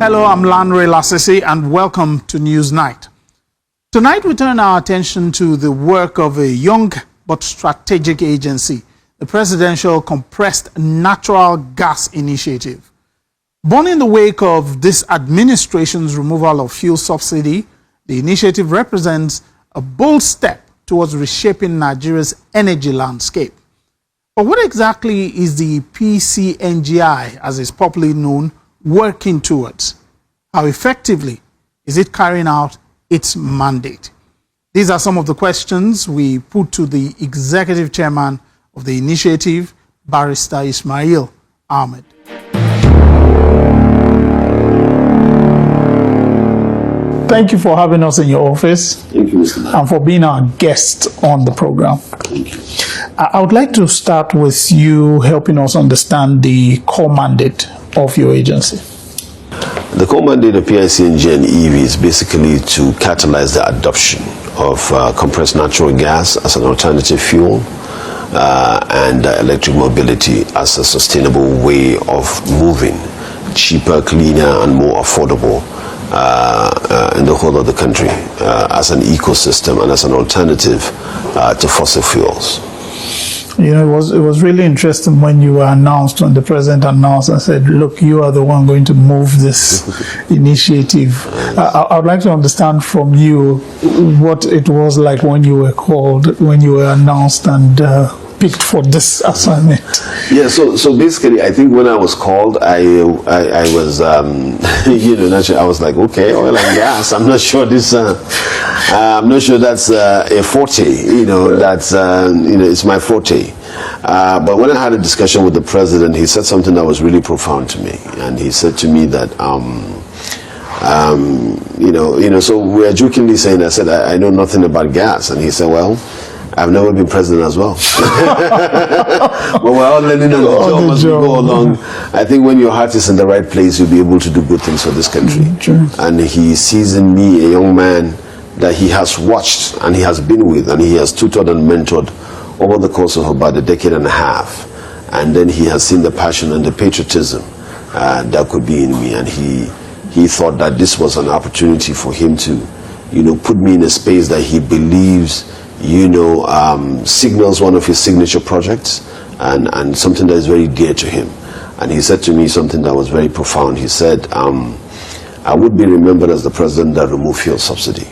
Hello, I'm Lanre Lasisi and welcome to Newsnight. Tonight we turn our attention to the work of a young but strategic agency, the Presidential Compressed Natural Gas Initiative. Born in the wake of this administration's removal of fuel subsidy, the initiative represents a bold step towards reshaping Nigeria's energy landscape. But what exactly is the Pi-CNG, as it's popularly known, working towards? How effectively is it carrying out its mandate? These are some of the questions we put to the executive chairman of the initiative, Barrister Ismaeel Ahmed. Thank you for having us in your office. Thank you, Mr. And for being our guest on the program. Thank you. I would like to start with you helping us understand the core mandate of your agency. The core mandate of Pi-CNG and EV is basically to catalyze the adoption of compressed natural gas as an alternative fuel and electric mobility as a sustainable way of moving, cheaper, cleaner, and more affordable in the whole of the country as an ecosystem and as an alternative to fossil fuels. You know, it was really interesting when you were announced, when the president announced and said, look, you are the one going to move this initiative. I would like to understand from you what it was like when you were called, when you were announced and picked for this assignment. Yeah, so basically, I think when I was called, I was, naturally, I was like, okay, oil and gas. I'm not sure this. I'm not sure that's a forte. That's it's my forte. But when I had a discussion with the president, he said something that was really profound to me, and he said to me that, so we are jokingly saying, I said, I know nothing about gas, and he said, well, I've never been president as well. But we're all learning on the job as we go along. I think when your heart is in the right place, you'll be able to do good things for this country. And he sees in me a young man that he has watched and he has been with and he has tutored and mentored over the course of about a decade and a half. And then he has seen the passion and the patriotism that could be in me. And he thought that this was an opportunity for him to, put me in a space that he believes signals one of his signature projects and something that is very dear to him. And he said to me something that was very profound. He said, I would be remembered as the president that removed fuel subsidy,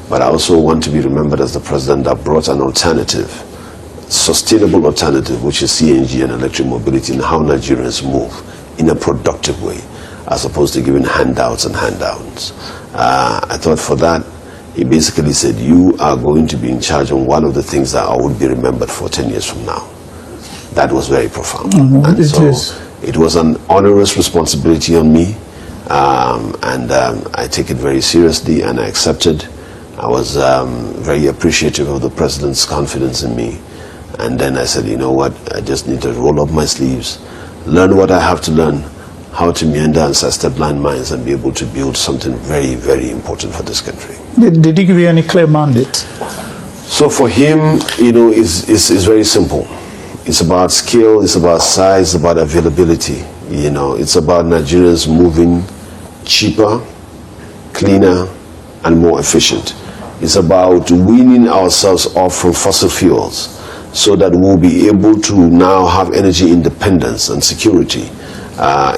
but I also want to be remembered as the president that brought an alternative, sustainable alternative, which is CNG and electric mobility, and how Nigerians move in a productive way, as opposed to giving handouts and handouts. I thought for that, he basically said, you are going to be in charge of one of the things that I would be remembered for 10 years from now. That was very profound. It was an onerous responsibility on me, and I take it very seriously, and I accepted. I was very appreciative of the president's confidence in me. And then I said, you know what, I just need to roll up my sleeves, learn what I have to learn, how to meander and sidestep blind minds and be able to build something very, very important for this country. Did he give you any clear mandate? So for him, it's very simple. It's about skill, it's about size, it's about availability. It's about Nigerians moving cheaper, cleaner, and more efficient. It's about weaning ourselves off from fossil fuels so that we'll be able to now have energy independence and security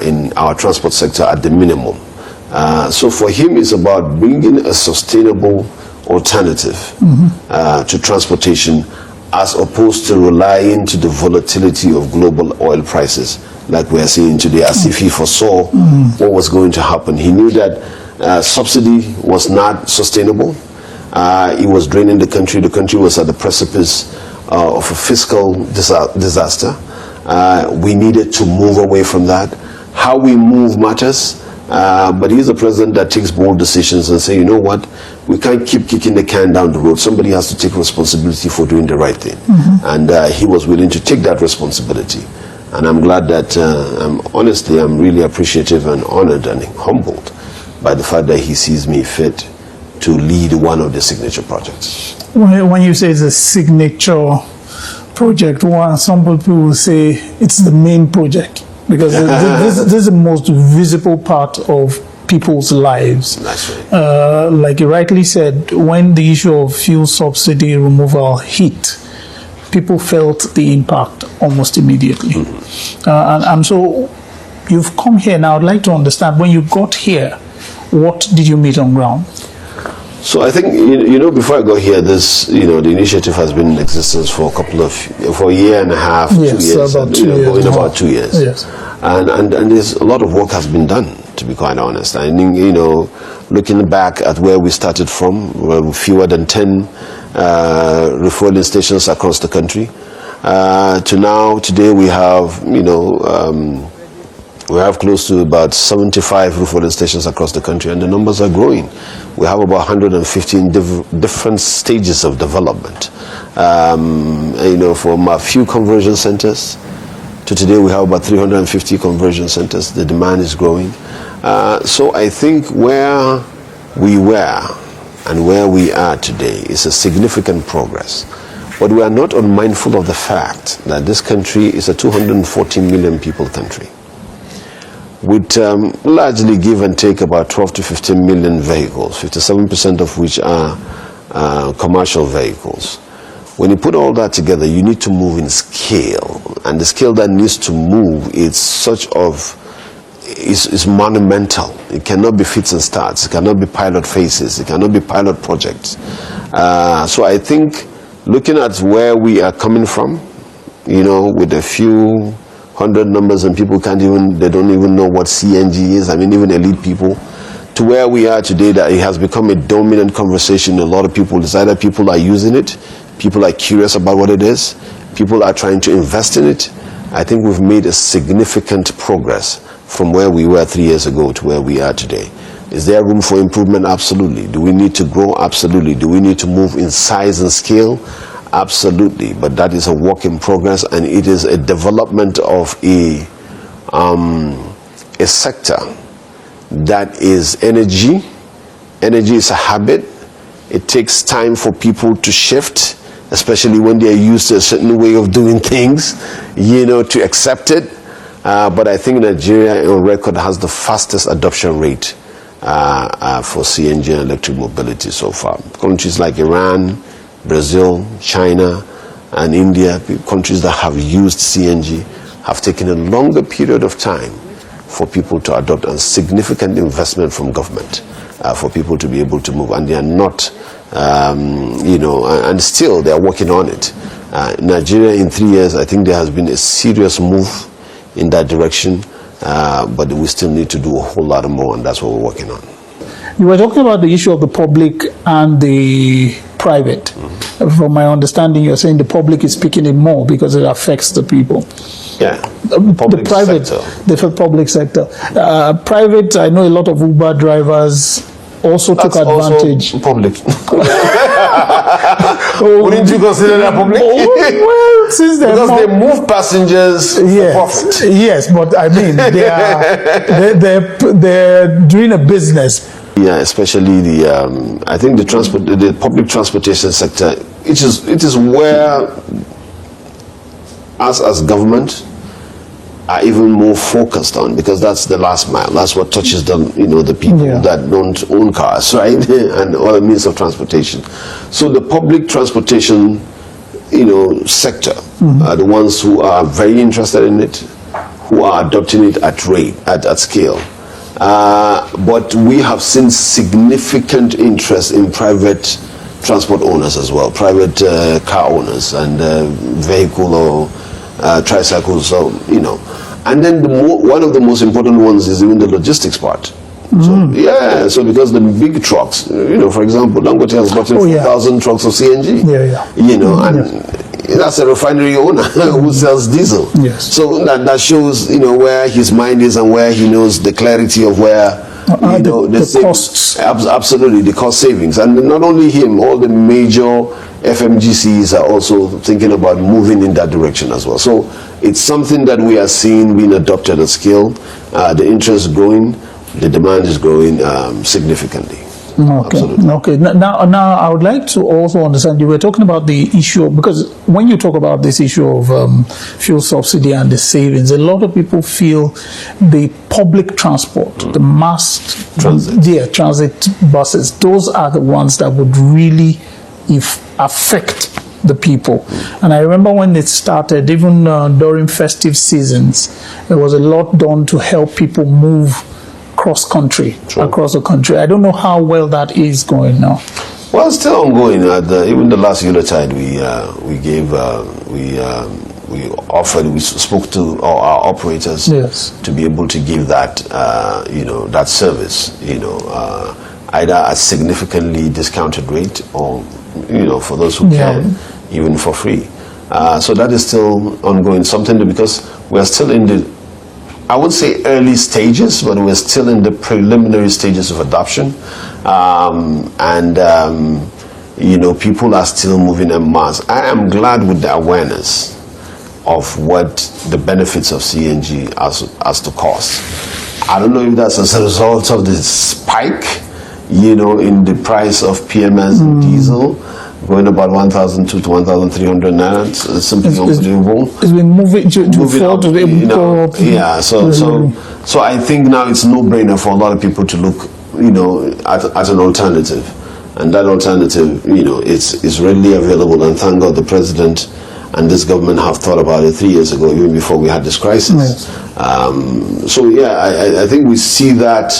in our transport sector at the minimum. So for him, it's about bringing a sustainable alternative to transportation, as opposed to relying to the volatility of global oil prices like we are seeing today, as if he foresaw what was going to happen. He knew that subsidy was not sustainable. It was draining the country. The country was at the precipice of a fiscal disaster. We needed to move away from that. How we move matters, but he's a president that takes bold decisions and say, you know what, we can't keep kicking the can down the road. Somebody has to take responsibility for doing the right thing. And he was willing to take that responsibility. And I'm glad that, I'm really appreciative and honored and humbled by the fact that he sees me fit to lead one of the signature projects. When you say it's a signature project, some people will say it's the main project, because this is the most visible part of people's lives. That's right. Like you rightly said, when the issue of fuel subsidy removal hit, people felt the impact almost immediately. And so you've come here now. I'd like to understand, when you got here, what did you meet on ground? So I think, you know, before I got here, this, you know, the initiative has been in existence for a year and a half, yes, 2 years, about 2 years, going about 2 years. Yes. And there's a lot of work has been done, to be quite honest. I think, you know, looking back at where we started from, fewer than 10 refueling stations across the country, to now, today we have, you know, we have close to about 75 refueling stations across the country, and the numbers are growing. We have about 115 different stages of development. You know, from a few conversion centers to today, we have about 350 conversion centers. The demand is growing. So I think where we were and where we are today is a significant progress. But we are not unmindful of the fact that this country is a 240 million people country, with largely give and take about 12 to 15 million vehicles, 57% of which are commercial vehicles. When you put all that together, you need to move in scale, and the scale that needs to move is monumental. It cannot be fits and starts. It cannot be pilot phases. It cannot be pilot projects. So I think, looking at where we are coming from, you know, with a few hundred numbers, and people they don't even know what CNG is. I mean, even elite people, to where we are today, that it has become a dominant conversation. A lot of people, it's either people are using it, people are curious about what it is, people are trying to invest in it. I think we've made a significant progress from where we were 3 years ago to where we are today. Is there room for improvement? Absolutely. Do we need to grow? Absolutely. Do we need to move in size and scale? Absolutely. But that is a work in progress, and it is a development of a sector that is energy. Energy is a habit. It takes time for people to shift, especially when they are used to a certain way of doing things, you know, to accept it. But I think Nigeria on record has the fastest adoption rate for CNG and electric mobility so far. Countries like Iran, Brazil, China, and India, countries that have used CNG, have taken a longer period of time for people to adopt, and significant investment from government for people to be able to move. And they are not, you know, and still they are working on it. Nigeria, in 3 years, I think there has been a serious move in that direction, but we still need to do a whole lot more, and that's what we're working on. You were talking about the issue of the public and the private. From my understanding, you're saying the public is picking it more because it affects the people. Yeah, the private sector. The public sector. Private, I know a lot of Uber drivers also took advantage. Also public. Wouldn't you consider that public? Well, since because they move passengers for profit. Yes, but I mean, they're doing a business. Yeah, especially I think the public transportation sector. It is where us as government are even more focused on, because that's the last mile. That's what touches the people that don't own cars, right, and other means of transportation. So the public transportation, sector are the ones who are very interested in it, who are adopting it at scale. But we have seen significant interest in private transport owners as well, private car owners and vehicle or tricycles. So and then one of the most important ones is even the logistics part. So because the big trucks, for example, Dangote has bought 4,000 trucks of CNG. And that's a refinery owner who sells diesel. Yes. So that shows, where his mind is and where he knows the clarity of where, the costs. Absolutely, the cost savings. And not only him, all the major FMGCs are also thinking about moving in that direction as well. So it's something that we are seeing being adopted at scale. The interest is growing, the demand is growing significantly. Okay. Absolutely. Okay. Now, I would like to also understand. You were talking about the issue because when you talk about this issue of fuel subsidy and the savings, a lot of people feel the public transport, the mass transit buses, those are the ones that would really affect the people. And I remember when it started, even during festive seasons, there was a lot done to help people move across the country. I don't know how well that is going now. Well, it's still ongoing. Even the last Unitide, we spoke to our operators to be able to give that, that service, either at significantly discounted rate or, for those who can, even for free. So that is still ongoing, because we're still in the, I would say early stages, but we're still in the preliminary stages of adoption. People are still moving en masse. I am glad with the awareness of what the benefits of CNG as to cost. I don't know if that's as a result of the spike, in the price of PMS and diesel, going about 1,200 to 1,300 naira. It's simply unbelievable. It's been moving up. Yeah. So I think now it's no brainer for a lot of people to look, at an alternative, and that alternative, is readily available. And thank God the president and this government have thought about it 3 years ago, even before we had this crisis. I think we see that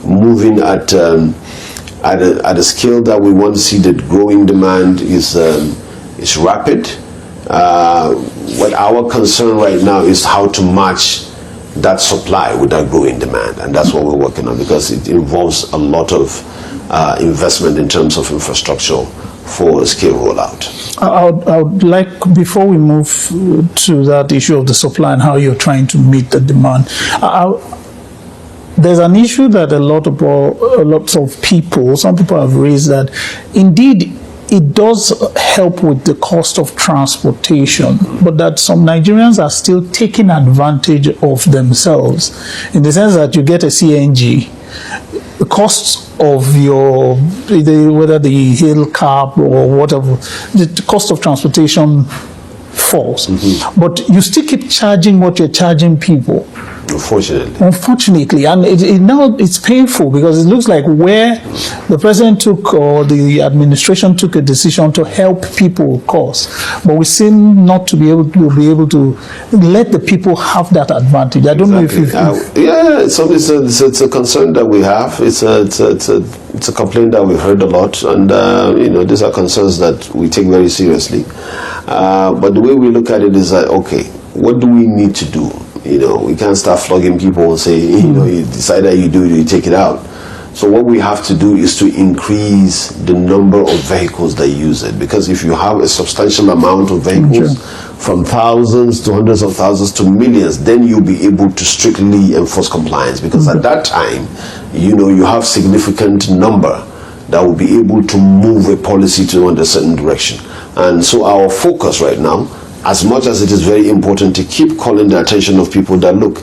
moving at a scale that we want to see. That growing demand is rapid. What our concern right now is how to match that supply with that growing demand, and that's what we're working on, because it involves a lot of investment in terms of infrastructure for a scale rollout. I would like, before we move to that issue of the supply and how you're trying to meet the demand, there's an issue that lots of people, some people have raised, that indeed it does help with the cost of transportation, but that some Nigerians are still taking advantage of themselves, in the sense that you get a CNG, the costs of your, whether the hail cab or whatever, the cost of transportation falls, but you still keep charging what you're charging people. Unfortunately, and now it's painful, because it looks like where the president took, or the administration took, a decision to help people, of course, but we seem not to be able to let the people have that advantage. I don't know if it's a concern that we have. It's a complaint that we've heard a lot, and these are concerns that we take very seriously. But the way we look at it is that, okay, what do we need to do? We can't start flogging people and say, you decide that you do it, you take it out. So what we have to do is to increase the number of vehicles that use it, because if you have a substantial amount of vehicles, from thousands to hundreds of thousands to millions, then you'll be able to strictly enforce compliance, because at that time, you have significant number that will be able to move a policy to a certain direction. And so our focus right now, as much as it is very important to keep calling the attention of people that, look,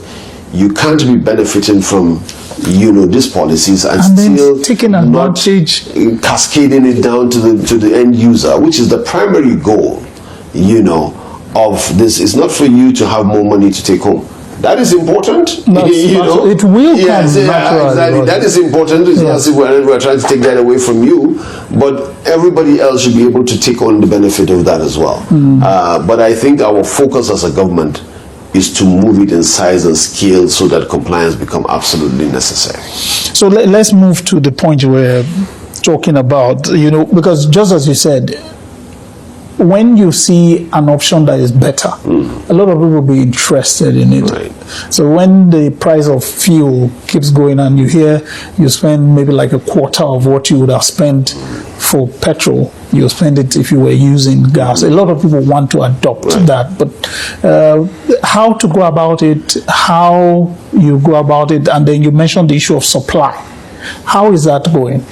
you can't be benefiting from these policies and still taking advantage, cascading it down to the end user, which is the primary goal of this. It's not for you to have more money to take home. That is important. It will come naturally. Exactly. That is important. It's not as if we're trying to take that away from you, but everybody else should be able to take on the benefit of that as well. But I think our focus as a government is to move it in size and scale so that compliance become absolutely necessary. So let's move to the point we're talking about, because just as you said, when you see an option that is better, a lot of people will be interested in it. Right. So when the price of fuel keeps going and you hear you spend maybe like a quarter of what you would have spent for petrol, you spend it if you were using gas. A lot of people want to adopt that, but how to go about it, how you go about it, and then you mentioned the issue of supply. How is that going?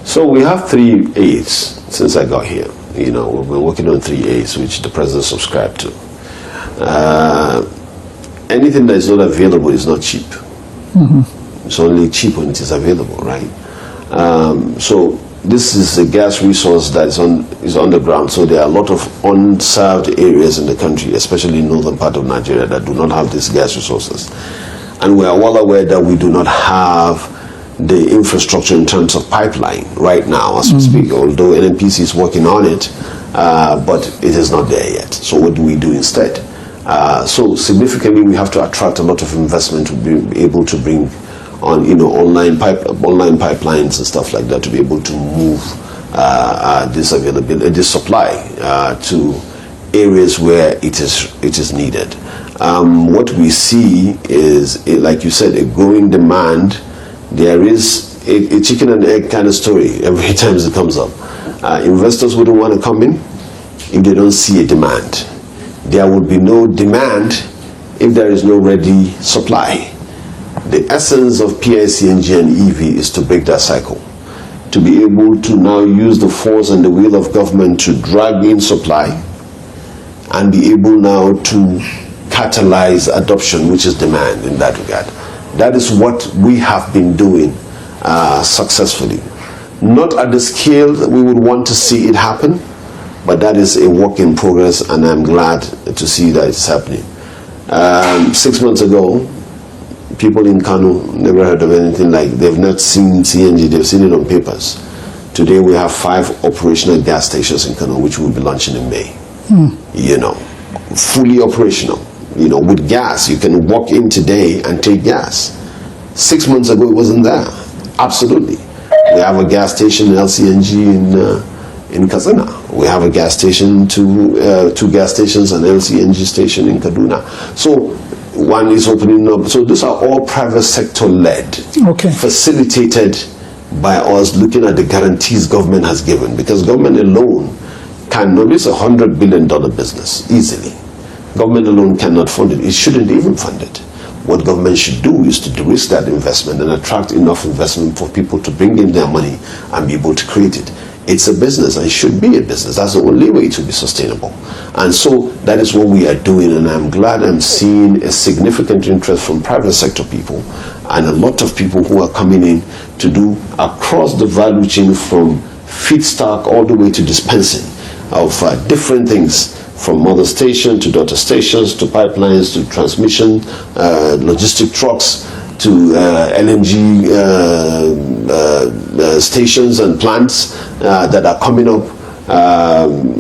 So we have 3 A's since I got here. We've been working on 3 A's, which the president subscribed to. Anything that is not available is not cheap. It's only cheap when it is available, right? So this is a gas resource that is underground. So there are a lot of unserved areas in the country, especially in northern part of Nigeria, that do not have these gas resources. And we are well aware that we do not have the infrastructure in terms of pipeline right now as we speak, although NNPC is working on it, but it is not there yet. So what do we do instead? So significantly, we have to attract a lot of investment to be able to bring on, online pipelines and stuff like that, to be able to move this supply to areas where it is needed. What we see is, like you said, a growing demand. There is a chicken and egg kind of story every time it comes up. Investors wouldn't want to come in if they don't see a demand. There would be no demand if there is no ready supply. The essence of Pi-CNG and EV is to break that cycle, to be able to now use the force and the will of government to drag in supply and be able now to catalyze adoption, which is demand in that regard. That is what we have been doing successfully. Not at the scale that we would want to see it happen, but that is a work in progress, and I'm glad to see that it's happening. 6 months ago, people in Kano never heard of anything like, they've not seen CNG, they've seen it on papers. Today we have 5 operational gas stations in Kano, which we'll be launching in May. Fully operational. With gas, you can walk in today and take gas. 6 months ago, it wasn't there. Absolutely. We have a gas station, LCNG in Katsina. We have a gas station, two gas stations, an LCNG station in Kaduna. So one is opening up. So these are all private sector led, facilitated by us looking at the guarantees government has given, because government alone cannot. It's $100 billion business easily. Government alone cannot fund it. It shouldn't even fund it. What government should do is to de-risk that investment and attract enough investment for people to bring in their money and be able to create it. It's a business, and it should be a business. That's the only way to be sustainable. And so that is what we are doing, and I'm glad I'm seeing a significant interest from private sector people and a lot of people who are coming in to do across the value chain, from feedstock all the way to dispensing of different things, from mother station to daughter stations to pipelines to transmission, logistic trucks to LNG stations and plants that are coming up.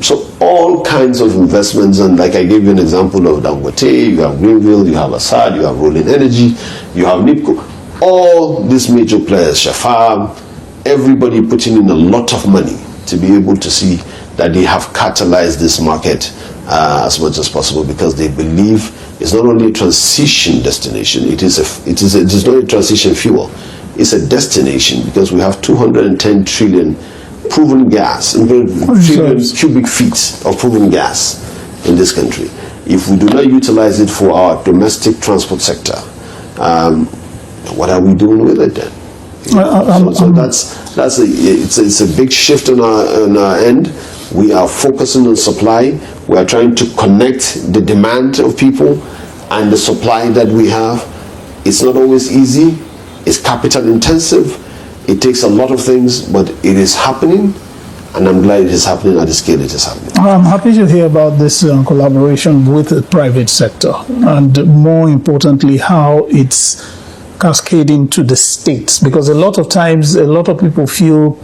So all kinds of investments, and like I gave you an example of Dangote, you have Greenville, you have Assad, you have Rolling Energy, you have NIPCO, all these major players, Shafam, everybody putting in a lot of money to be able to see that they have catalyzed this market as much as possible, because they believe it's not only a transition destination, it is not a transition fuel, it's a destination, because we have 210 trillion proven gas, trillion cubic feet of proven gas in this country. If we do not utilize it for our domestic transport sector, what are we doing with it then? So it's a big shift on our end. We are focusing on supply. We are trying to connect the demand of people and the supply that we have. It's not always easy. It's capital intensive. It takes a lot of things, but it is happening, and I'm glad it is happening at the scale it is happening. I'm happy to hear about this collaboration with the private sector, and more importantly, how it's cascading to the states, because a lot of times a lot of people feel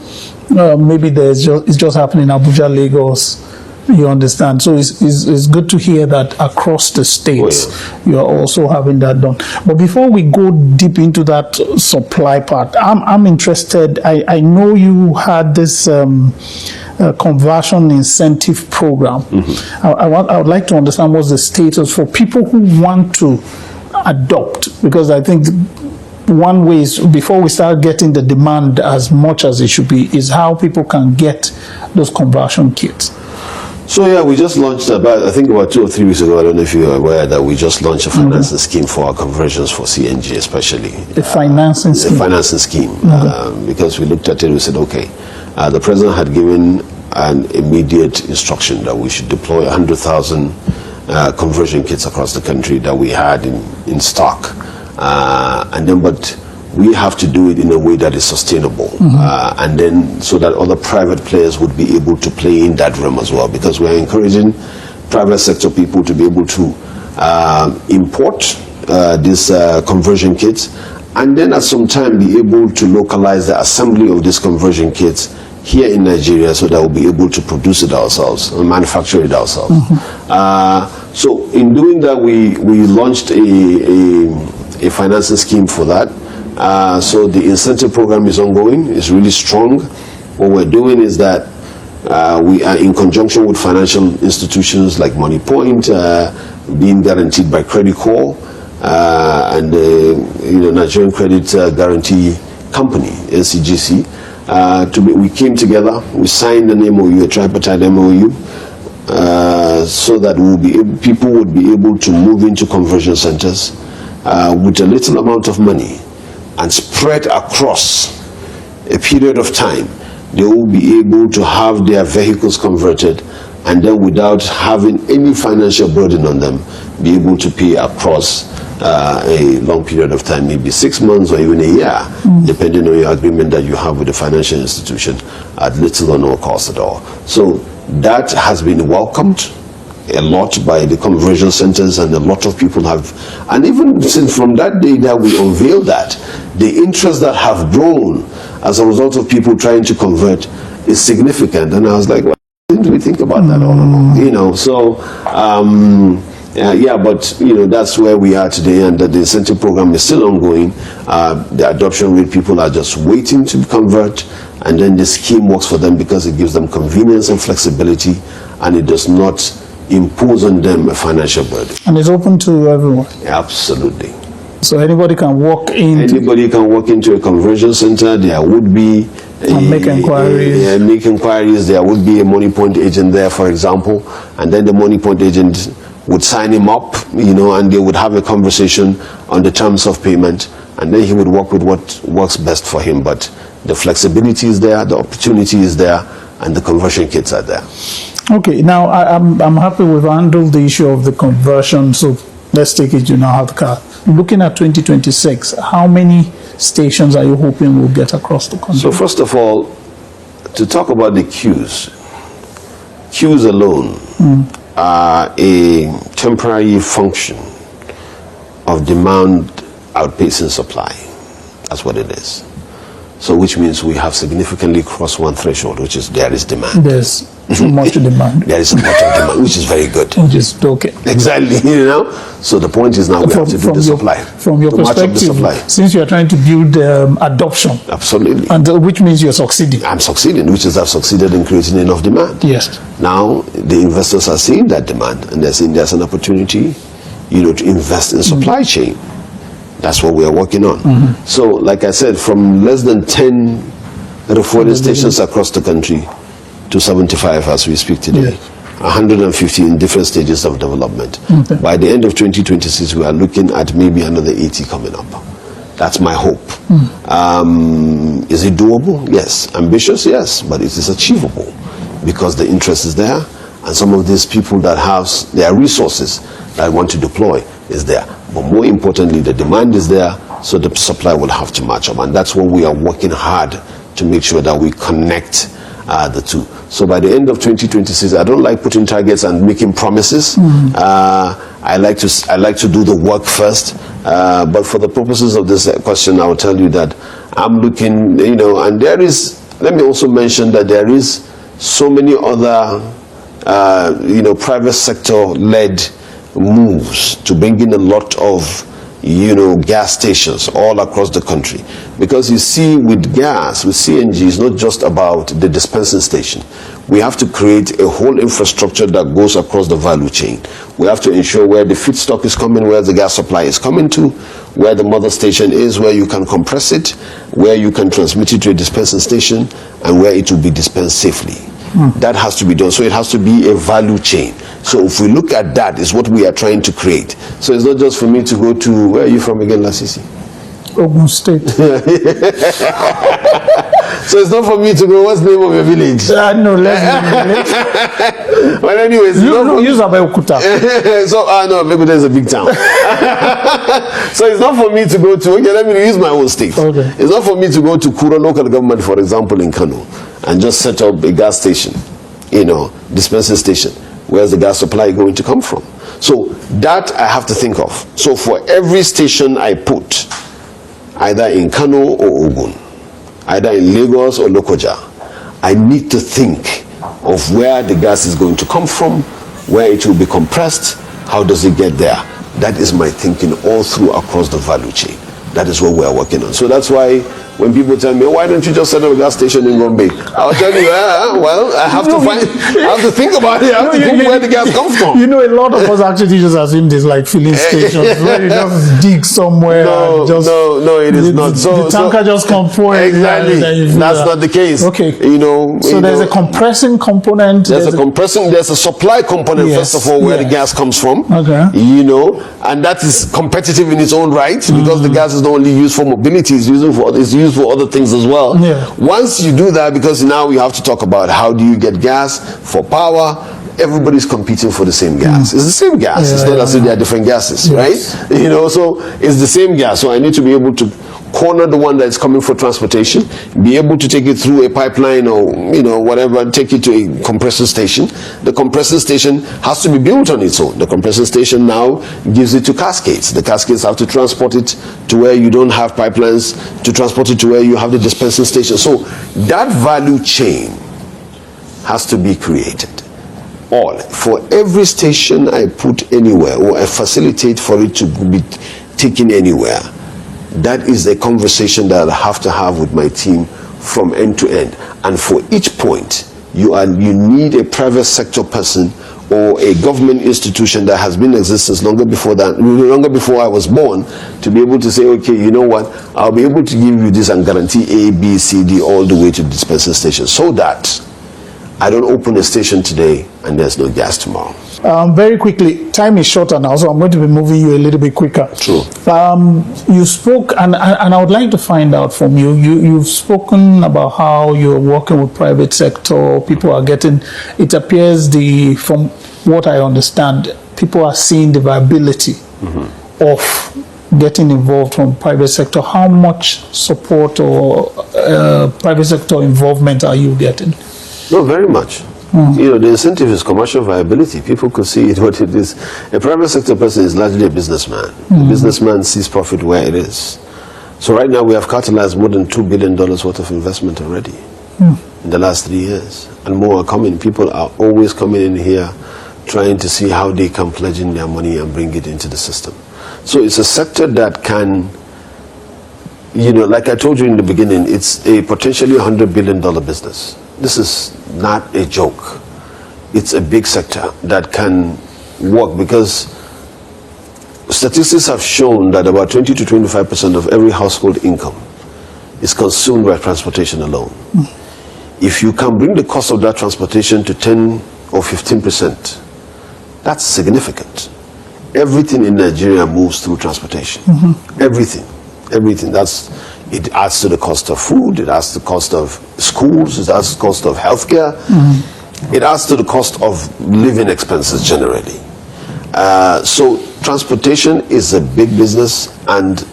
maybe it's just happening in Abuja, Lagos, you understand. So it's good to hear that across the states you are also having that done. But before we go deep into that supply part, I'm interested. I know you had this conversion incentive program. I would like to understand what's the status for people who want to adopt, because I think one way is, before we start getting the demand as much as it should be, is how people can get those conversion kits. So yeah, we just launched I think about 2 or 3 weeks ago, I don't know if you're aware, that we just launched a financing scheme for our conversions for CNG especially. A financing scheme? A financing scheme, because we looked at it, we said, okay, the president had given an immediate instruction that we should deploy 100,000 conversion kits across the country that we had in stock. But we have to do it in a way that is sustainable, and then so that other private players would be able to play in that realm as well, because we are encouraging private sector people to be able to import these conversion kits, and then at some time be able to localize the assembly of these conversion kits here in Nigeria, so that we'll be able to produce it ourselves and manufacture it ourselves. So in doing that, we launched a financing scheme for that. So the incentive program is ongoing, it's really strong. What we're doing is that we are in conjunction with financial institutions like Money Point, being guaranteed by Credit Corps, and Nigerian Credit Guarantee Company, NCGC. We came together, we signed an MOU, a tripartite MOU, so that people would be able to move into conversion centers with a little amount of money, and spread across a period of time. They will be able to have their vehicles converted, and then without having any financial burden on them, be able to pay across a long period of time, maybe 6 months or even a year, depending on your agreement that you have with the financial institution, at little or no cost at all. So that has been welcomed a lot by the conversion centers, and a lot of people have, and even since from that day that we unveiled that, the interest that have grown as a result of people trying to convert is significant. And I was like, well, didn't we think about that all along? So but that's where we are today, and the incentive program is still ongoing. The adoption rate, people are just waiting to convert, and then the scheme works for them because it gives them convenience and flexibility, and it does not impose on them a financial burden. And it's open to everyone? Absolutely. So anybody can walk in? Anybody can walk into a conversion center. There would be make inquiries. Make inquiries. There would be a Money Point agent there, for example, and then the Money Point agent would sign him up, and they would have a conversation on the terms of payment, and then he would work with what works best for him. But the flexibility is there, the opportunity is there, and the conversion kits are there. Okay, now I'm happy we've handled the issue of the conversion, so let's take it you now have the car. Looking at 2026, how many stations are you hoping will get across the country? So first of all, to talk about the queues alone are a temporary function of demand outpacing supply. That's what it is. So which means we have significantly crossed one threshold, which is there is demand. There's too much demand. There is a lot of demand, which is very good. Which is okay. Exactly, So the point is now we have to do the supply. From your perspective, since you are trying to build adoption. Absolutely. And which means you're succeeding. I'm succeeding, which is I've succeeded in creating enough demand. Yes. Now the investors are seeing that demand, and they're seeing there's an opportunity, to invest in supply chain. That's what we are working on. So, like I said, from less than 10 refueling stations across the country to 75 as we speak today, 150 in different stages of development. By the end of 2026, we are looking at maybe another 80 coming up. That's my hope. Is it doable? Yes. Ambitious? Yes. But it is achievable because the interest is there, and some of these people that have their resources that want to deploy is there. But more importantly, the demand is there, so the supply will have to match up. And that's what we are working hard to make sure that we connect the two. So by the end of 2026, I don't like putting targets and making promises. I like to do the work first. But for the purposes of this question, I will tell you that I'm looking, and there is, let me also mention that there is so many other, private sector-led moves to bring in a lot of gas stations all across the country, because you see, with gas, with CNG, it's not just about the dispensing station. We have to create a whole infrastructure that goes across the value chain. We have to ensure where the feedstock is coming, where the gas supply is coming to, where the mother station is, where you can compress it, where you can transmit it to a dispensing station, and where it will be dispensed safely. That has to be done. So it has to be a value chain. So if we look at that, is what we are trying to create. So it's not just for me to go to, where are you from again, Lasisi? Ogun State. So it's not for me to go, what's the name of your village? No, let's village. But anyways, use Abeokuta. So no, Abeokuta is a big town. So So it's not for me to go to, okay, let me use my own state. Okay. It's not for me to go to Kura local government, for example, in Kano, and just set up a gas station, dispensing station. Where's the gas supply going to come from? So that I have to think of. So for every station I put, either in Kano or Ogun, either in Lagos or Lokoja, I need to think of where the gas is going to come from, where it will be compressed, how does it get there. That is my thinking all through across the value chain. That is what we are working on. So that's why when people tell me, why don't you just set up a gas station in Gombe? I'll tell you, well, I have to think about it. I have to think where the gas comes from. A lot of us actually just assume there's like filling stations where you just dig somewhere. No, it is not. The tanker just comes for it. Exactly. That's not the case. Okay. So there's a compressing component. There's a supply component, first of all, where the gas comes from. Okay. And that is competitive in its own right, because the gas is not only used for mobility, it's used for other things as well. Yeah. Once you do that, because now we have to talk about how do you get gas for power. Everybody's competing for the same gas. It's the same gas. It's not as if they are different gases, right? So it's the same gas. So I need to be able to corner the one that's coming for transportation, be able to take it through a pipeline or whatever, take it to a compressor station. The compressor station has to be built on its own. The compressor station now gives it to cascades. The cascades have to transport it to where you don't have pipelines, to transport it to where you have the dispensing station. So that value chain has to be created. For every station I put anywhere, or I facilitate for it to be taken anywhere, that is a conversation that I have to have with my team from end to end. And for each point, you need a private sector person or a government institution that has been in existence longer before I was born, to be able to say, okay, you know what, I'll be able to give you this and guarantee A, B, C, D all the way to the dispensing station, so that I don't open a station today and there's no gas tomorrow. Very quickly, time is shorter now, so I'm going to be moving you a little bit quicker. True. You spoke, and I would like to find out from you, you've spoken about how you're working with private sector, people are getting, it appears from what I understand, people are seeing the viability of getting involved from private sector. How much support or private sector involvement are you getting? No, very much. The incentive is commercial viability. People could see it what it is. A private sector person is largely a businessman. The businessman sees profit where it is. So right now we have catalyzed more than $2 billion worth of investment already in the last 3 years. And more are coming. People are always coming in here trying to see how they can pledge in their money and bring it into the system. So it's a sector that can, like I told you in the beginning, it's a potentially $100 billion business. This is not a joke. It's a big sector that can work, because statistics have shown that about 20 to 25% of every household income is consumed by transportation alone. If you can bring the cost of that transportation to 10 or 15%, that's significant. Everything in Nigeria moves through transportation. Everything. It adds to the cost of food, it adds to the cost of schools, it adds to the cost of healthcare, it adds to the cost of living expenses generally. So transportation is a big business, and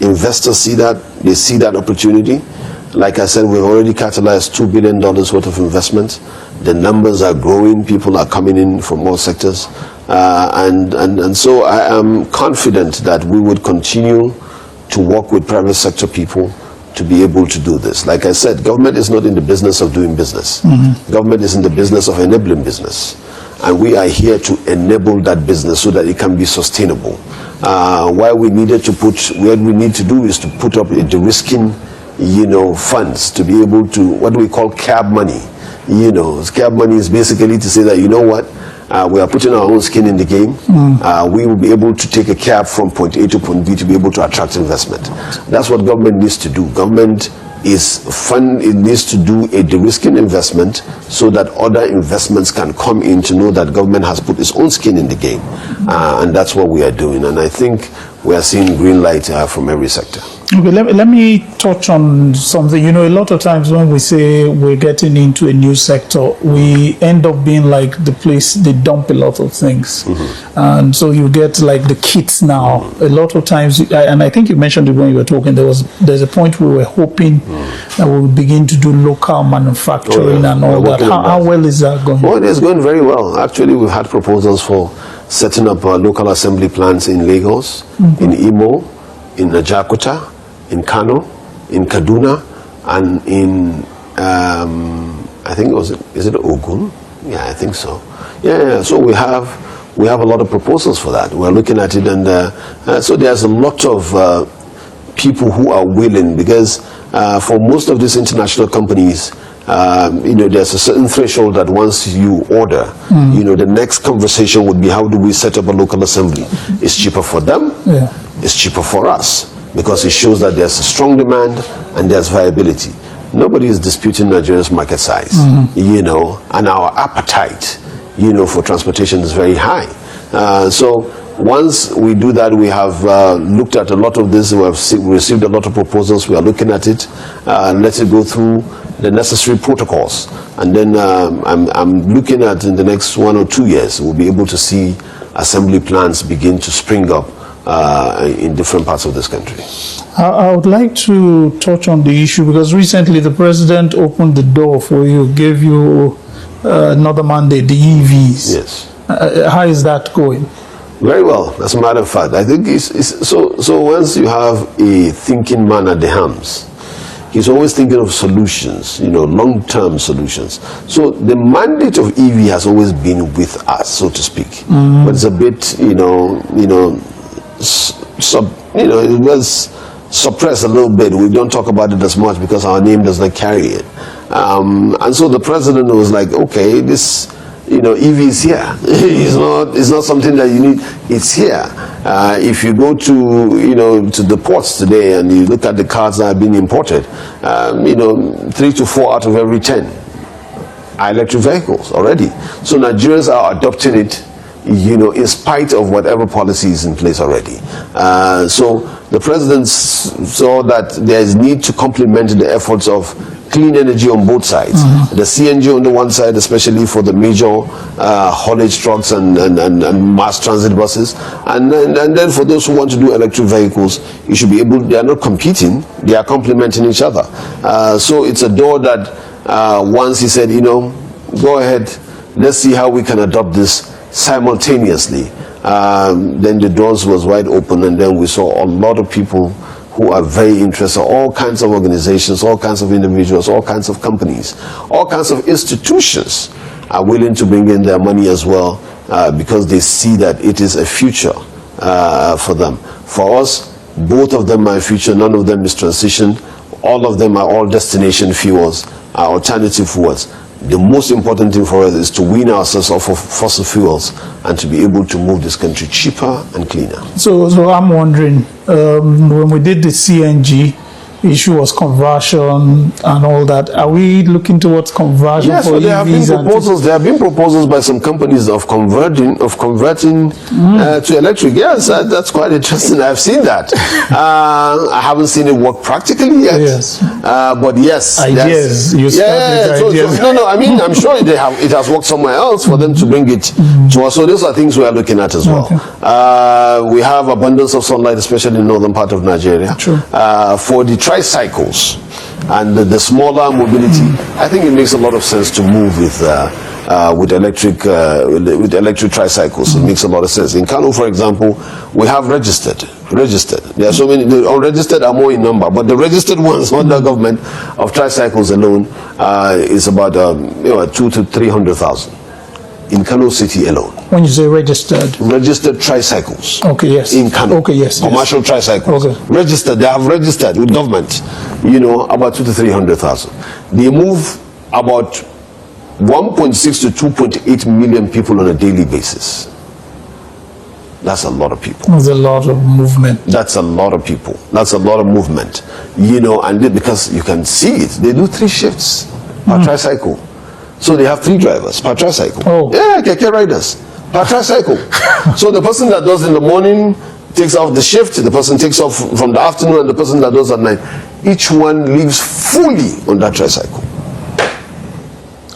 investors see that, they see that opportunity. Like I said, we've already catalyzed $2 billion worth of investment. The numbers are growing, people are coming in from all sectors. And so I am confident that we would continue to work with private sector people to be able to do this. Like I said, government is not in the business of doing business. Government is in the business of enabling business. And we are here to enable that business so that it can be sustainable. What we need to do is to put up a de-risking, funds to be able to, what we call cab money. Cab money is basically to say that, we are putting our own skin in the game. We will be able to take a cab from point A to point B to be able to attract investment. That's what government needs to do. Government it needs to do a de-risking investment so that other investments can come in, to know that government has put its own skin in the game. And that's what we are doing. And I think we are seeing green light from every sector. Okay, let me touch on something. You know, a lot of times when we say we're getting into a new sector, we end up being like the place they dump a lot of things. And so you get like the kits now. A lot of times, and I think you mentioned it when you were talking, there's a point we were hoping that we would begin to do local manufacturing and all that. How well is that going? Well, it is going very well. Actually, we've had proposals for setting up local assembly plants in Lagos, in Imo, in Jakarta, in Kano, in Kaduna, and in I think is it Ogun? Yeah, I think so. Yeah. So we have a lot of proposals for that. We're looking at it, and so there's a lot of people who are willing, because for most of these international companies, you know, there's a certain threshold that once you order, you know, the next conversation would be, how do we set up a local assembly? It's cheaper for them. Yeah. It's cheaper for us, because it shows that there's a strong demand and there's viability. Nobody is disputing Nigeria's market size, you know, and our appetite, you know, for transportation is very high. So once we do that, we have looked at a lot of this. We have received a lot of proposals. We are looking at it. Let it go through the necessary protocols, and then I'm looking at, in the next 1 or 2 years, we'll be able to see assembly plants begin to spring up in different parts of this country. I would like to touch on the issue, because recently the president opened the door for you, gave you another mandate, the EVs. Yes. How is that going? Very well. As a matter of fact, I think so once you have a thinking man at the helms, he's always thinking of solutions, you know, long-term solutions. So the mandate of EV has always been with us, so to speak. But it's a bit, it was suppressed a little bit. We don't talk about it as much because our name does not carry it. And so the president was like, okay, this, EV is here. It's not something that you need. It's here. If you go to the ports today and you look at the cars that are being imported, 3 to 4 out of every 10 are electric vehicles already. So Nigerians are adopting it, in spite of whatever policy is in place already. So the president saw that there is need to complement the efforts of clean energy on both sides. The CNG on the one side, especially for the major haulage trucks and mass transit buses, and then for those who want to do electric vehicles, you should be able. They are not competing; they are complementing each other. So it's a door that once he said, go ahead, let's see how we can adopt this simultaneously. Then the doors was wide open, and then we saw a lot of people who are very interested, all kinds of organizations, all kinds of individuals, all kinds of companies, all kinds of institutions are willing to bring in their money as well, because they see that it is a future for them. For us, both of them are a future, none of them is transition, all of them are all destination fuels, are alternative fuels. The most important thing for us is to wean ourselves off of fossil fuels and to be able to move this country cheaper and cleaner. So I'm wondering, when we did the CNG, issue was conversion and all that. Are we looking towards conversion? Yes, for there have been proposals. There have been proposals by some companies of converting to electric. Yes, that's quite interesting. I've seen that. I haven't seen it work practically yet. Yes, but yes, ideas. You start with ideas. No. I mean, I'm sure it has worked somewhere else for them to bring it to us. So those are things we are looking at as well. Okay. We have abundance of sunlight, especially in the northern part of Nigeria. True. For the tricycles and the smaller mobility, I think it makes a lot of sense to move with electric tricycles. It makes a lot of sense. In Kano, for example, we have registered. There are so many. The unregistered are more in number, but the registered ones under government of tricycles alone is about 200,000 to 300,000 in Kano City alone. When you say registered tricycles. Okay, yes. In Kano. Okay, yes. Commercial tricycles. Okay. Registered. They have registered with government. About 200,000 to 300,000. They move about 1.6 to 2.8 million people on a daily basis. That's a lot of people. That's a lot of movement. That's a lot of people. That's a lot of movement. And because you can see it, they do 3 shifts per tricycle. So they have 3 drivers per tricycle. Oh. Yeah, keke riders per tricycle. So the person that does in the morning, takes off the shift, the person takes off from the afternoon, and the person that does at night. Each one lives fully on that tricycle.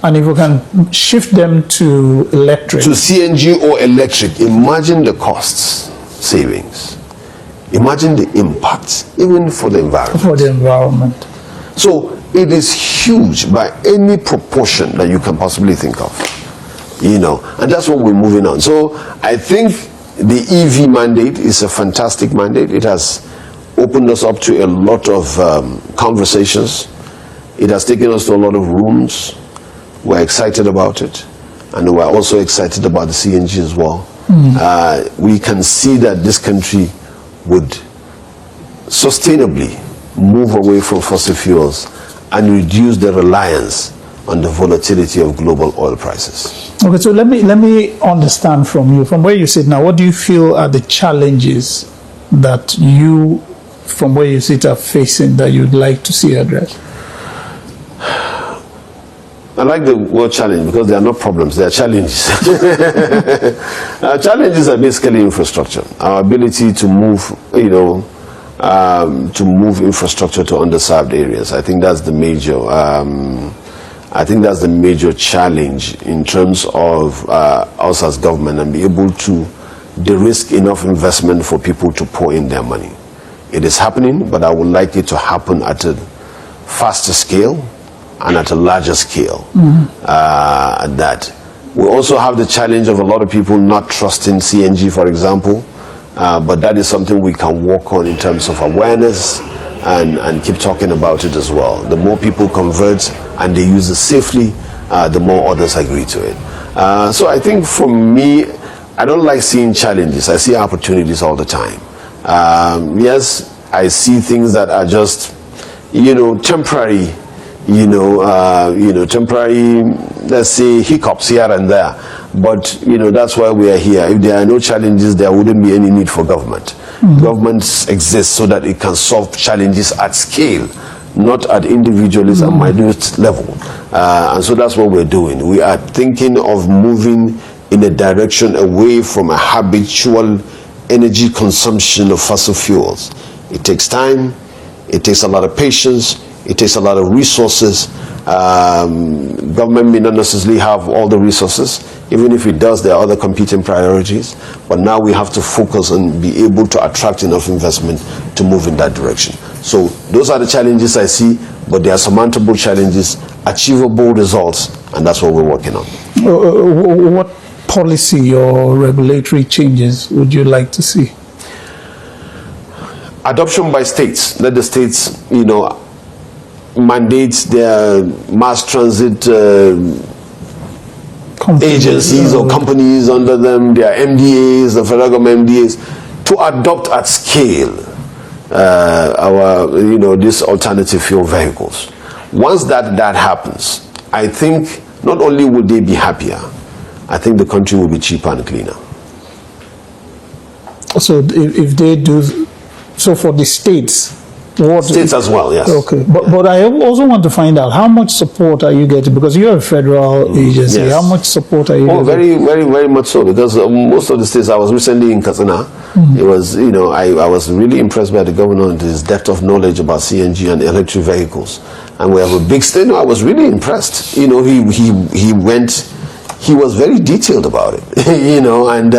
And if we can shift them to electric. To CNG or electric, imagine the costs savings. Imagine the impact, even for the environment. For the environment. So it is huge by any proportion that you can possibly think of. You know, and that's what we're moving on. So I think the EV mandate is a fantastic mandate. It has opened us up to a lot of conversations. It has taken us to a lot of rooms. We're excited about it, and we're also excited about the CNG as well. We can see that this country would sustainably move away from fossil fuels and reduce the reliance on the volatility of global oil prices. Okay, so let me understand from you, from where you sit now, what do you feel are the challenges that you, from where you sit, are facing that you'd like to see addressed? I like the word challenge because they are not problems, they are challenges. Challenges are basically infrastructure. Our ability to move, you know, to move infrastructure to underserved areas. I think that's the major challenge in terms of us as government, and be able to de-risk enough investment for people to pour in their money. It is happening, but I would like it to happen at a faster scale and at a larger scale. That we also have the challenge of a lot of people not trusting CNG, for example, but that is something we can work on in terms of awareness and keep talking about it as well. The more people convert and they use it safely, the more others agree to it. So I think for me, I don't like seeing challenges. I see opportunities all the time. Yes, I see things that are just, you know, temporary. Temporary, let's say, hiccups here and there. But, you know, that's why we are here. If there are no challenges, there wouldn't be any need for government. Governments exist so that it can solve challenges at scale, not at individualist and minute level. And so that's what we're doing. We are thinking of moving in a direction away from a habitual energy consumption of fossil fuels. It takes time, it takes a lot of patience, it takes a lot of resources. Government may not necessarily have all the resources. Even if it does, there are other competing priorities. But now we have to focus and be able to attract enough investment to move in that direction. So those are the challenges I see, but they are surmountable challenges, achievable results, and that's what we're working on. What policy or regulatory changes would you like to see? Adoption by states. Let the states, you know, mandates their mass transit agencies or companies under them, their MDAs, the federal government MDAs, to adopt at scale these alternative fuel vehicles. Once that happens, I think not only will they be happier, I think the country will be cheaper and cleaner. So if they do, so for the states, states as well, yes. Okay, but I also want to find out how much support are you getting, because you're a federal agency. Yes. How much support are you getting? Very, very, very much so, because most of the states, I was recently in Katsina. It was, you know, I was really impressed by the governor and his depth of knowledge about CNG and electric vehicles. And we have a big state. I was really impressed. You know, he was very detailed about it, you know, and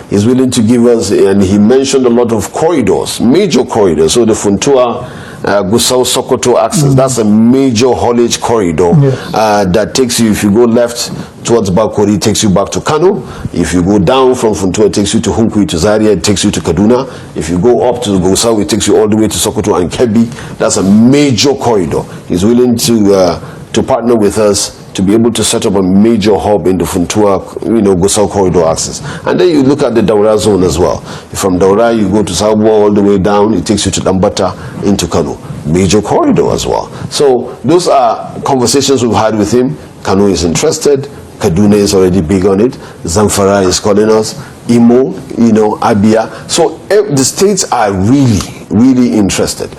he's willing to give us, and he mentioned a lot of corridors, major corridors. So the Funtua, Gusau, Sokoto axis, that's a major haulage corridor that takes you, if you go left towards Bakori, it takes you back to Kano. If you go down from Funtua, it takes you to Hunkui, to Zaria, it takes you to Kaduna. If you go up to Gusau, it takes you all the way to Sokoto and Kebbi. That's a major corridor. He's willing to partner with us to be able to set up a major hub in the Funtua, you know, Gusau corridor access. And then you look at the Daura zone as well. From Daura, you go to Sabu all the way down, it takes you to Dambata, into Kano. Major corridor as well. So those are conversations we've had with him. Kano is interested. Kaduna is already big on it. Zamfara is calling us. Imo, you know, Abia. So the states are really, really interested.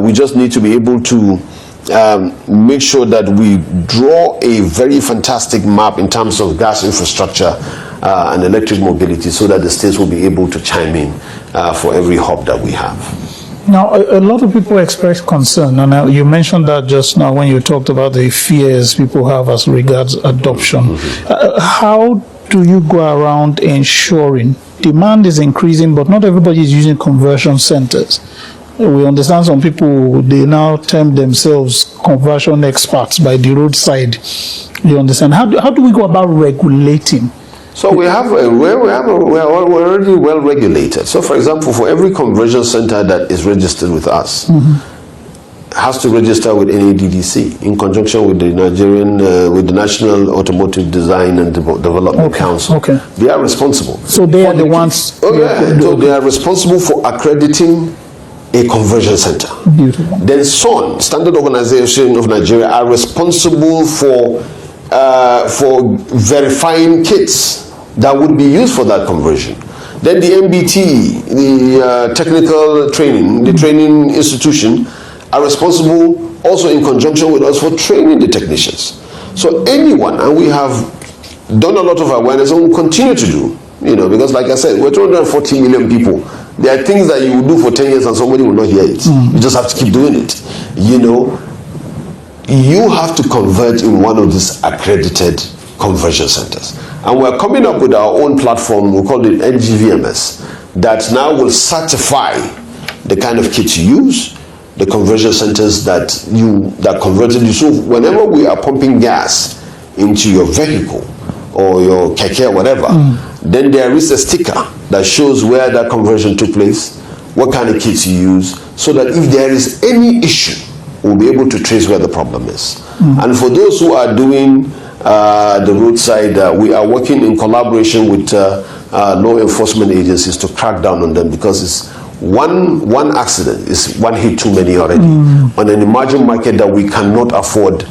We just need to be able to make sure that we draw a very fantastic map in terms of gas infrastructure and electric mobility, so that the states will be able to chime in for every hub that we have. Now, a lot of people express concern, and you mentioned that just now when you talked about the fears people have as regards adoption. How do you go around ensuring demand is increasing, but not everybody is using conversion centers? We understand some people, they now term themselves conversion experts by the roadside. You understand? How do we go about regulating? So we're already well regulated. So for example, for every conversion center that is registered with us, has to register with NADDC in conjunction with the with the National Automotive Design and Development Council. Okay. They are responsible. So they are the ones. Oh yeah. So they are responsible for accrediting a conversion center. Beautiful. Then SON, Standard Organization of Nigeria, are responsible for verifying kits that would be used for that conversion. Then the MBT, the technical training, the training institution, are responsible also in conjunction with us for training the technicians. So anyone, and we have done a lot of awareness and will continue to do, because like I said, we're 240 million people. There are things that you will do for 10 years and somebody will not hear it. You just have to keep doing it. You have to convert in one of these accredited conversion centers. And we're coming up with our own platform, we call it NGVMS, that now will certify the kind of kits you use, the conversion centers that converted you. So whenever we are pumping gas into your vehicle or your keke or whatever, then there is a sticker that shows where that conversion took place, what kind of kits you use, so that if there is any issue, we'll be able to trace where the problem is. And for those who are doing the roadside, we are working in collaboration with law enforcement agencies to crack down on them, because it's one accident is one hit too many already on an emerging market that we cannot afford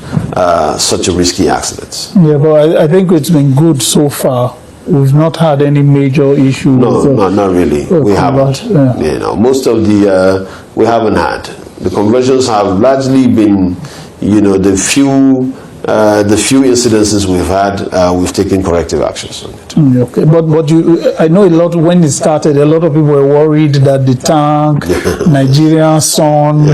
such a risky accidents. Yeah, but I think it's been good so far. We've not had any major issues. No, not really. We haven't. Yeah. Most of the we haven't had. The conversions have largely been, the few incidences we've had, we've taken corrective actions on it. Okay, but I know a lot, when it started, a lot of people were worried that the tank, Nigerian sun,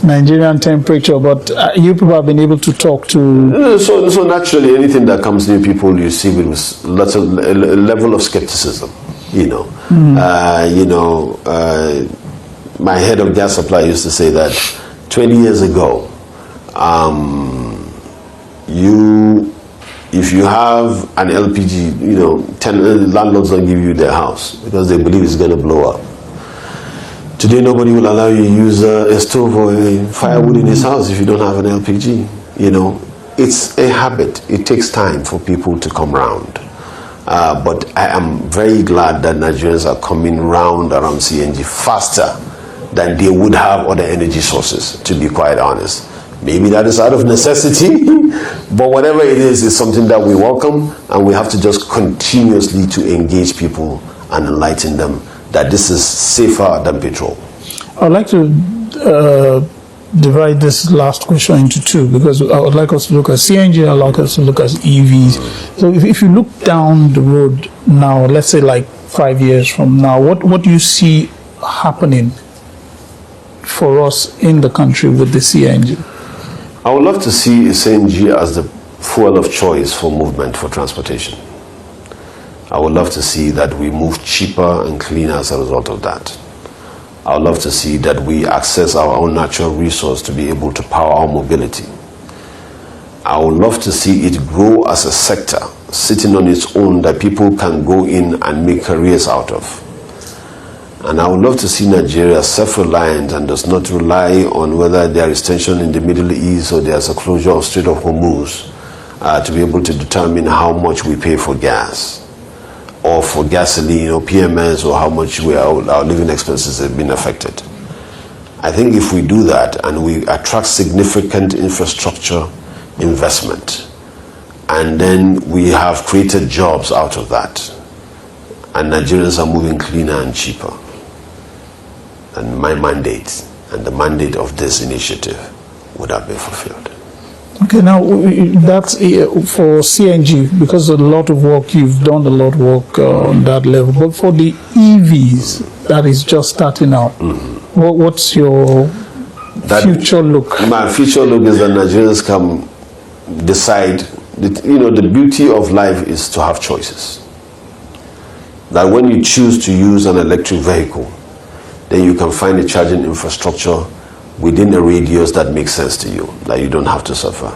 Nigerian temperature, but you people have been able to talk to... So naturally, anything that comes near people, you see with lots of a level of skepticism, my head of gas supply used to say that 20 years ago, if you have an LPG, 10 landlords don't give you their house because they believe it's going to blow up. Today, nobody will allow you to use a stove or a firewood in his house if you don't have an LPG. It's a habit. It takes time for people to come round. But I am very glad that Nigerians are coming around CNG faster than they would have other energy sources, to be quite honest. Maybe that is out of necessity, but whatever it is, it's something that we welcome, and we have to just continuously to engage people and enlighten them that this is safer than petrol. I'd like to divide this last question into two, because I would like us to look at CNG, I'd like us to look at EVs. So if you look down the road now, let's say like 5 years from now, what do you see happening for us in the country with the CNG? I would love to see CNG as the fuel of choice for movement, for transportation. I would love to see that we move cheaper and cleaner as a result of that. I would love to see that we access our own natural resource to be able to power our mobility. I would love to see it grow as a sector, sitting on its own, that people can go in and make careers out of. And I would love to see Nigeria self-reliant and does not rely on whether there is tension in the Middle East or there's a closure of Strait of Hormuz to be able to determine how much we pay for gas or for gasoline or PMS, or how much our living expenses have been affected. I think if we do that and we attract significant infrastructure investment, and then we have created jobs out of that, and Nigerians are moving cleaner and cheaper, and my mandate and the mandate of this initiative would have been fulfilled. Okay, now that's for CNG, because a lot of work, you've done a lot of work on that level. But for the EVs, that is just starting out, what's your future look? My future look is that Nigerians can decide. The beauty of life is to have choices. That when you choose to use an electric vehicle, then you can find a charging infrastructure within a radius that makes sense to you, that you don't have to suffer,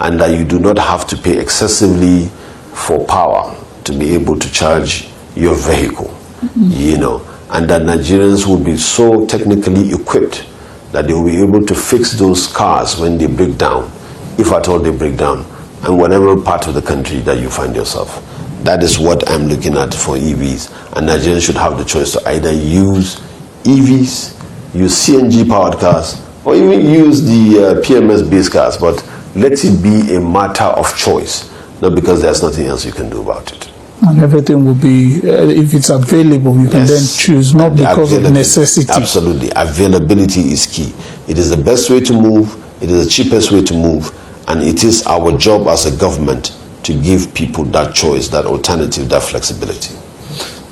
and that you do not have to pay excessively for power to be able to charge your vehicle, and that Nigerians will be so technically equipped that they will be able to fix those cars when they break down, if at all they break down, and whatever part of the country that you find yourself. That is what I'm looking at for EVs, and Nigerians should have the choice to either use EVs, use CNG powered cars, or even use the PMS-based cars, but let it be a matter of choice, not because there's nothing else you can do about it. And everything will be, if it's available, you can then choose, not because of necessity. Absolutely. Availability is key. It is the best way to move, it is the cheapest way to move, and it is our job as a government to give people that choice, that alternative, that flexibility.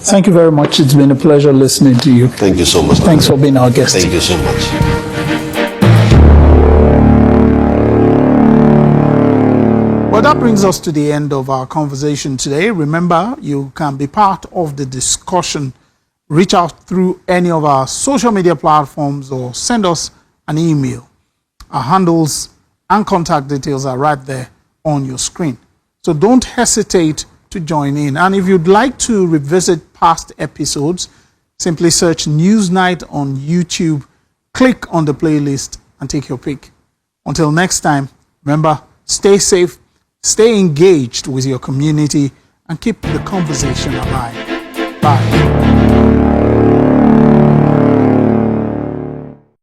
Thank you very much. It's been a pleasure listening to you. Thank you so much. Thanks for being our guest. Thank you so much. Well, that brings us to the end of our conversation today. Remember, you can be part of the discussion. Reach out through any of our social media platforms or send us an email. Our handles and contact details are right there on your screen. So don't hesitate to join in. And if you'd like to revisit past episodes, simply search Newsnight on YouTube, click on the playlist and take your pick. Until next time, remember, stay safe, stay engaged with your community, and keep the conversation alive. Bye.